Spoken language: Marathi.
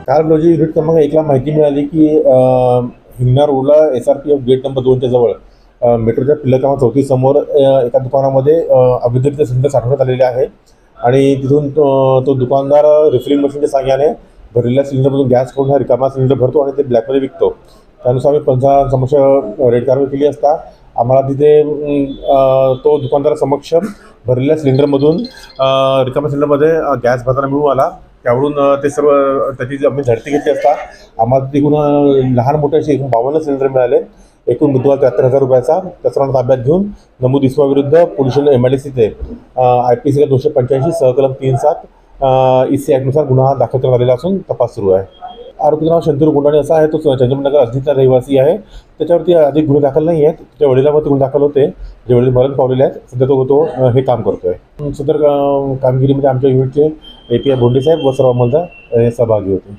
काल रोजी युनिट क्रमांक 1ला माहिती मिळाली की हिंगणा रोडला SRPF गेट नंबर 2च्या जवळ मेट्रोच्या पिल्लर क्रमांक 34 समोर एका दुकानामध्ये अवैधरित्या सिलेंडर साठवण्यात आलेले आहे आणि तिथून तो दुकानदार रिफिलिंग मशीनच्या साहाय्याने भरलेल्या सिलेंडरमधून गॅस करून हा रिकामा सिलेंडर भरतो आणि ते ब्लॅकमध्ये विकतो। त्यानुसार आम्ही पंचांसमक्ष रेड कारवाई केली असता आम्हाला तिथे तो दुकानदारासमक्ष भरलेल्या सिलेंडरमधून रिकाम्या सिलेंडरमध्ये गॅस भरताना मिळून आला। त्यावरून ते सर्व त्याची आम्ही झडती घेतली असता आम्हाला तिथून लहान मोठे असे एकूण 52 सिलेंडर मिळाले। एकूण मुद्देमाल 73,000 रुपयाचा। त्या सर्वांना ताब्यात घेऊन नमूद इसमाविरुद्ध पोलीस MIDC ते IPC 285 सहकलम 37 EC ॲक्टनुसार गुन्हा दाखल करण्यात आलेला असून तपास सुरू आहे। आरोपीचं नाव शंतनू गुंडाणे असं आहे। तो चंद्रपूरनगर अजितचा रहिवासी आहे। त्याच्यावरती अधिक गुन्हे दाखल नाही आहेत। त्याच्या वडिलांवरती गुन्हे दाखल होते, जे वडील मरण पावलेले आहेत। सध्या तो हे काम करतोय। सदर कामगिरीमध्ये आमच्या युनिटचे API भोंडे साहेब व सर्व अंमलदार सहभागी होते।